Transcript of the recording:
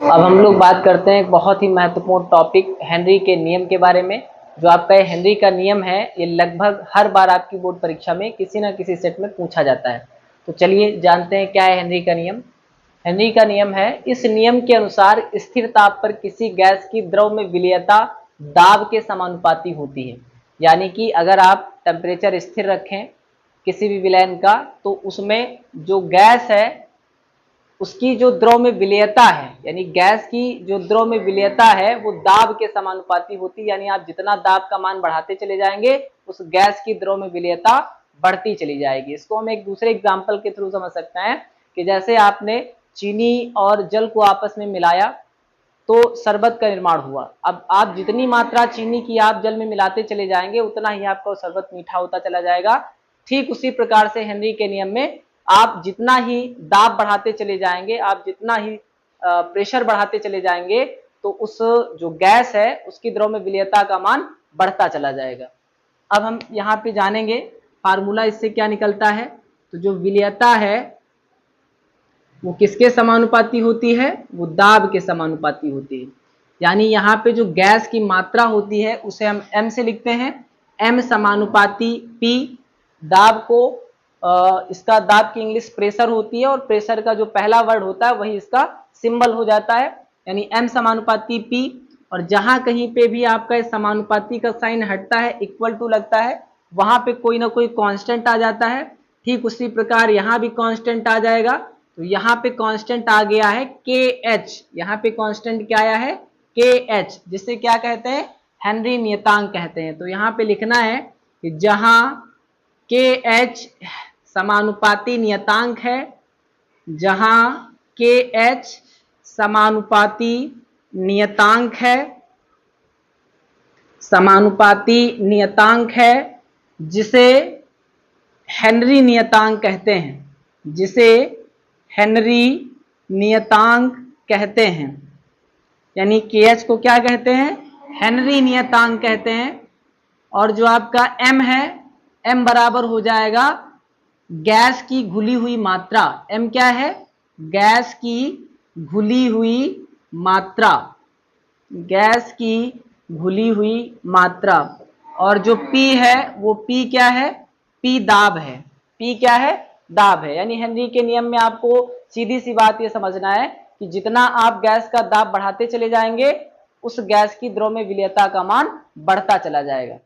अब हम लोग बात करते हैं एक बहुत ही महत्वपूर्ण टॉपिक हेनरी के नियम के बारे में। जो आपका हेनरी का नियम है ये लगभग हर बार आपकी बोर्ड परीक्षा में किसी न किसी सेट में पूछा जाता है। तो चलिए जानते हैं क्या है हेनरी का नियम। हेनरी का नियम है, इस नियम के अनुसार स्थिर ताप पर किसी गैस की द्रव में विलेयता दाब के समानुपाती होती है। यानी कि अगर आप टेम्परेचर स्थिर रखें किसी भी विलयन का, तो उसमें जो गैस है उसकी जो द्रव में विलेयता है, यानी गैस की जो द्रव में विलेयता है वो दाब के समानुपाती होती है। यानी आप जितना दाब का मान बढ़ाते चले जाएंगे उस गैस की द्रव में विलेयता बढ़ती चली जाएगी। इसको हम एक दूसरे एग्जाम्पल के थ्रू समझ सकते हैं कि जैसे आपने चीनी और जल को आपस में मिलाया तो शरबत का निर्माण हुआ। अब आप जितनी मात्रा चीनी की आप जल में मिलाते चले जाएंगे उतना ही आपका शरबत मीठा होता चला जाएगा। ठीक उसी प्रकार से हेनरी के नियम में आप जितना ही दाब बढ़ाते चले जाएंगे, आप जितना ही प्रेशर बढ़ाते चले जाएंगे, तो उस जो गैस है उसकी द्रव में विलेयता का मान बढ़ता चला जाएगा। अब हम यहाँ पे जानेंगे फार्मूला इससे क्या निकलता है। तो जो विलेयता है वो किसके समानुपाती होती है, वो दाब के समानुपाती होती है। यानी यहाँ पे जो गैस की मात्रा होती है उसे हम m से लिखते हैं, m समानुपाती p। दाब को इसका दाब की इंग्लिश प्रेशर होती है और प्रेशर का जो पहला वर्ड होता है वही इसका सिंबल हो जाता है, यानी m समानुपाती p। और जहां कहीं पे भी आपका इस समानुपाती का साइन हटता है, इक्वल टू लगता है, वहां पे कोई ना कोई कांस्टेंट आ जाता है। ठीक उसी प्रकार यहाँ भी कांस्टेंट आ जाएगा। तो यहाँ पे कांस्टेंट आ गया है के एच। यहाँ पे कांस्टेंट क्या आया है, के एच, जिसे क्या कहते हैं, हेनरी नियतांक कहते हैं। तो यहाँ पे लिखना है कि जहां के एच समानुपाती नियतांक है, जहां के एच समानुपाती नियतांक है, समानुपाती नियतांक है, जिसे हेनरी नियतांक कहते हैं, जिसे हेनरी नियतांक कहते हैं। यानी के एच को क्या कहते हैं, हेनरी नियतांक कहते हैं। और जो आपका m है, m बराबर हो जाएगा गैस की घुली हुई मात्रा। m क्या है, गैस की घुली हुई मात्रा, गैस की घुली हुई मात्रा। और जो p है वो p क्या है, p दाब है, p क्या है, दाब है। यानी हेनरी के नियम में आपको सीधी सी बात ये समझना है कि जितना आप गैस का दाब बढ़ाते चले जाएंगे उस गैस की द्रव में विलेयता का मान बढ़ता चला जाएगा।